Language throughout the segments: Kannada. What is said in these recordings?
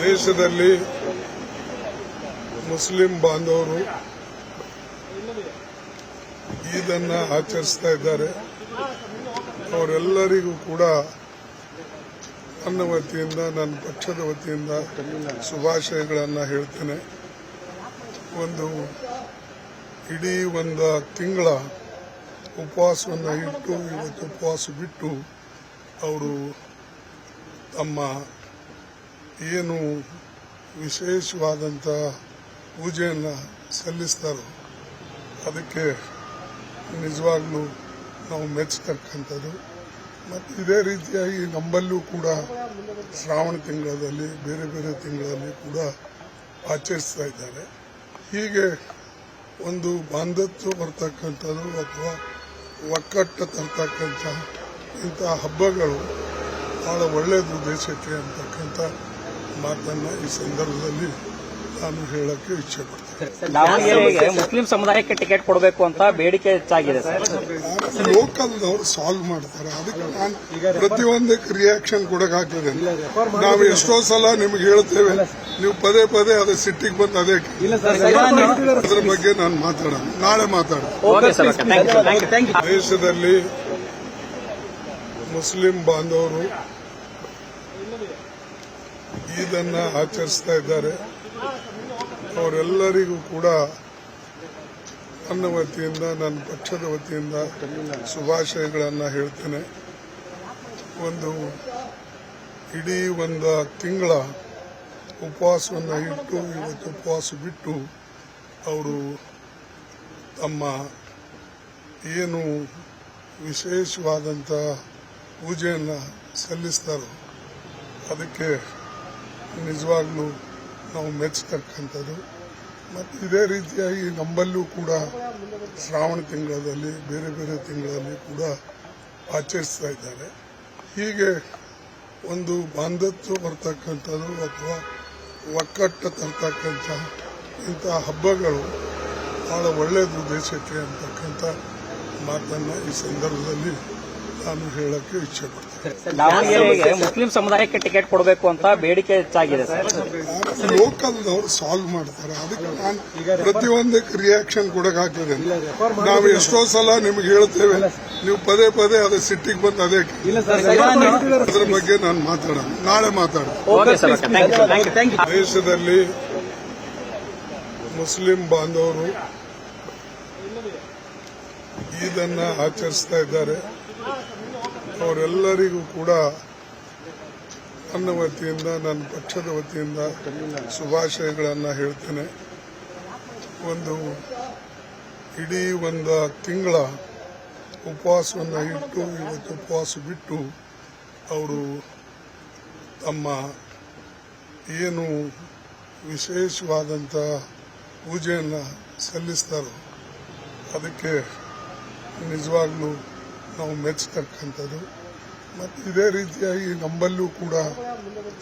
ದೇಶದಲ್ಲಿ ಮುಸ್ಲಿಂ ಬಾಂಧವರು ಈದನ್ನು ಆಚರಿಸ್ತಾ ಇದ್ದಾರೆ. ಅವರೆಲ್ಲರಿಗೂ ಕೂಡ ನನ್ನ ವತಿಯಿಂದ, ನನ್ನ ಪಕ್ಷದ ವತಿಯಿಂದ ಶುಭಾಶಯಗಳನ್ನು ಹೇಳ್ತೇನೆ. ಇಡೀ ಒಂದು ತಿಂಗಳ ಉಪವಾಸವನ್ನು ಇಟ್ಟು ಇವತ್ತು ಉಪವಾಸ ಬಿಟ್ಟು ಅವರು ತಮ್ಮ ಏನು ವಿಶೇಷವಾದಂಥ ಪೂಜೆಯನ್ನು ಸಲ್ಲಿಸ್ತಾರೋ ಅದಕ್ಕೆ ನಿಜವಾಗ್ಲೂ ನಾವು ಮೆಚ್ಚತಕ್ಕಂಥದ್ದು. ಮತ್ತು ಇದೇ ರೀತಿಯಾಗಿ ನಮ್ಮಲ್ಲೂ ಕೂಡ ಶ್ರಾವಣ ತಿಂಗಳಲ್ಲಿ ಬೇರೆ ಬೇರೆ ತಿಂಗಳಲ್ಲಿ ಕೂಡ ಆಚರಿಸ್ತಾ ಇದ್ದಾರೆ. ಹೀಗೆ ಒಂದು ಬಾಂಧವ್ಯ ಬರ್ತಕ್ಕಂಥದ್ದು ಅಥವಾ ಒಕ್ಕಟ್ಟು ತರ್ತಕ್ಕಂಥ ಇಂಥ ಹಬ್ಬಗಳು ಬಹಳ ಒಳ್ಳೆಯದು ದೇಶಕ್ಕೆ ಅಂತಕ್ಕಂಥ ಮಾತನ್ನು ಈ ಸಂದರ್ಭದಲ್ಲಿ ನಾನು ಹೇಳಕ್ಕೆ ಇಚ್ಛೆ ಪಡ್ತೇನೆ. ದಾವಣಗೆರೆಗೆ ಮುಸ್ಲಿಂ ಸಮುದಾಯಕ್ಕೆ ಟಿಕೆಟ್ ಕೊಡಬೇಕು ಅಂತ ಬೇಡಿಕೆ ಹೆಚ್ಚಾಗಿದೆ ಸರ್. ಲೋಕಲ್ದವ್ರು ಸಾಲ್ವ್ ಮಾಡ್ತಾರೆ. ಅದಕ್ಕೆ ನಾನು ಪ್ರತಿಯೊಂದಕ್ಕೆ ರಿಯಾಕ್ಷನ್ ಕೊಡಕ್ ಹಾಕಿದೆ. ನಾವು ಎಷ್ಟೋ ಸಲ ನಿಮ್ಗೆ ಹೇಳ್ತೇವೆ, ನೀವು ಪದೇ ಪದೇ ಅದೇ ಸಿಟ್ಟಿಗೆ ಬಂದು ಅದೇ ಅದ್ರ ಬಗ್ಗೆ ನಾನು ಮಾತಾಡೋಣ, ನಾಳೆ ಮಾತಾಡೋಣ. ದೇಶದಲ್ಲಿ ಮುಸ್ಲಿಂ ಬಾಂಧವರು ಈದನ್ನು ಆಚರಿಸ್ತಾ ಇದ್ದಾರೆ. ಅವರೆಲ್ಲರಿಗೂ ಕೂಡ ನನ್ನ ವತಿಯಿಂದ, ನನ್ನ ಪಕ್ಷದ ವತಿಯಿಂದ ಶುಭಾಶಯಗಳನ್ನು ಹೇಳ್ತೇನೆ. ಇಡೀ ಒಂದು ತಿಂಗಳ ಉಪವಾಸವನ್ನು ಇಟ್ಟು ಇವತ್ತು ಉಪವಾಸ ಬಿಟ್ಟು ಅವರು ತಮ್ಮ ಏನು ವಿಶೇಷವಾದಂಥ ಪೂಜೆಯನ್ನು ಸಲ್ಲಿಸ್ತಾರೋ ಅದಕ್ಕೆ ನಿಜವಾಗ್ಲೂ ನಾವು ಮೆಚ್ಚತಕ್ಕಂಥದ್ದು. ಮತ್ತು ಇದೇ ರೀತಿಯಾಗಿ ನಮ್ಮಲ್ಲೂ ಕೂಡ ಶ್ರಾವಣ ತಿಂಗಳಲ್ಲಿ ಬೇರೆ ಬೇರೆ ತಿಂಗಳಲ್ಲಿ ಕೂಡ ಆಚರಿಸ್ತಾ ಇದ್ದಾರೆ. ಹೀಗೆ ಒಂದು ಬಾಂಧವ್ಯ ಬರ್ತಕ್ಕಂಥದ್ದು ಅಥವಾ ಒಕ್ಕಟ್ಟು ತರ್ತಕ್ಕಂಥ ಇಂಥ ಹಬ್ಬಗಳು ಬಹಳ ಒಳ್ಳೆಯದು ದೇಶಕ್ಕೆ ಅಂತಕ್ಕಂಥ ಮಾತನ್ನು ಈ ಸಂದರ್ಭದಲ್ಲಿ ನಾನು ಹೇಳಕ್ಕೆ ಇಚ್ಛೆ ಪಡ್ತೇನೆ. ದಾವಣಗೆರೆಗೆ ಮುಸ್ಲಿಂ ಸಮುದಾಯಕ್ಕೆ ಟಿಕೆಟ್ ಕೊಡಬೇಕು ಅಂತ ಬೇಡಿಕೆ ಹೆಚ್ಚಾಗಿದೆ ಸರ್. ಲೋಕಲ್ದವ್ರು ಸಾಲ್ವ್ ಮಾಡ್ತಾರೆ. ಅದಕ್ಕೆ ನಾನು ಪ್ರತಿಯೊಂದಕ್ಕೆ ರಿಯಾಕ್ಷನ್ ಕೊಡಕ್ ಹಾಕಿದೆ. ನಾವು ಎಷ್ಟೋ ಸಲ ನಿಮ್ಗೆ ಹೇಳ್ತೇವೆ, ನೀವು ಪದೇ ಪದೇ ಅದೇ ಸಿಟ್ಟಿಗೆ ಬಂದು ಅದೇ ಅದ್ರ ಬಗ್ಗೆ ನಾನು ಮಾತಾಡೋಣ, ನಾಳೆ ಮಾತಾಡೋಣ. ದೇಶದಲ್ಲಿ ಮುಸ್ಲಿಂ ಬಾಂಧವರು ಈದನ್ನು ಆಚರಿಸ್ತಾ ಇದ್ದಾರೆ. ಅವರೆಲ್ಲರಿಗೂ ಕೂಡ ನನ್ನ ವತಿಯಿಂದ, ನನ್ನ ಪಕ್ಷದ ವತಿಯಿಂದ ಶುಭಾಶಯಗಳನ್ನು ಹೇಳ್ತೇನೆ. ಇಡೀ ಒಂದು ತಿಂಗಳ ಉಪವಾಸವನ್ನು ಇಟ್ಟು ಇವತ್ತು ಉಪವಾಸ ಬಿಟ್ಟು ಅವರು ತಮ್ಮ ಏನು ವಿಶೇಷವಾದಂಥ ಪೂಜೆಯನ್ನು ಸಲ್ಲಿಸ್ತಾರೋ ಅದಕ್ಕೆ ನಿಜವಾಗ್ಲೂ ನಾವು ಮೆಚ್ಚತಕ್ಕಂಥದ್ದು. ಮತ್ತು ಇದೇ ರೀತಿಯಾಗಿ ನಮ್ಮಲ್ಲೂ ಕೂಡ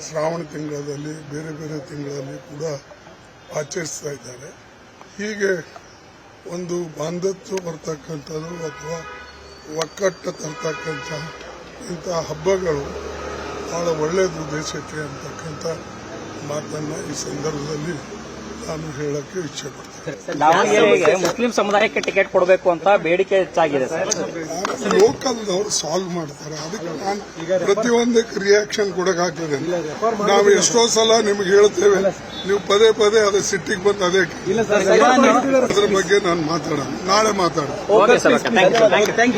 ಶ್ರಾವಣ ತಿಂಗಳಲ್ಲಿ ಬೇರೆ ಬೇರೆ ತಿಂಗಳಲ್ಲಿ ಕೂಡ ಆಚರಿಸ್ತಾ ಇದ್ದಾರೆ. ಹೀಗೆ ಒಂದು ಬಾಂಧವ್ಯ ಬರ್ತಕ್ಕಂಥದ್ದು ಅಥವಾ ಒಕ್ಕಟ್ಟು ತರ್ತಕ್ಕಂಥ ಇಂಥ ಹಬ್ಬಗಳು ಬಹಳ ಒಳ್ಳೆಯದು ದೇಶಕ್ಕೆ ಅಂತಕ್ಕಂಥ ಮಾತನ್ನು ಈ ಸಂದರ್ಭದಲ್ಲಿ ನಾನು ಹೇಳಕ್ಕೆ ಇಚ್ಛೆ ಪಡ್ತೇನೆ. ದಾವಣಗೆರೆಗೆ ಮುಸ್ಲಿಂ ಸಮುದಾಯಕ್ಕೆ ಟಿಕೆಟ್ ಕೊಡಬೇಕು ಅಂತ ಬೇಡಿಕೆ ಹೆಚ್ಚಾಗಿದೆ ಸರ್. ಲೋಕಲ್ದವ್ರು ಸಾಲ್ವ್ ಮಾಡ್ತಾರೆ. ಅದಕ್ಕೆ ನಾನು ಪ್ರತಿಯೊಂದಕ್ಕೆ ರಿಯಾಕ್ಷನ್ ಕೊಡಕ್ ಹಾಕಿದೆ. ನಾವು ಎಷ್ಟೋ ಸಲ ನಿಮ್ಗೆ ಹೇಳ್ತೇವೆ, ನೀವು ಪದೇ ಪದೇ ಅದೇ ಸಿಟ್ಟಿಗೆ ಬಂದು ಅದೇ ಅದ್ರ ಬಗ್ಗೆ ನಾನು ಮಾತಾಡೋಣ, ನಾಳೆ ಮಾತಾಡೋಣ.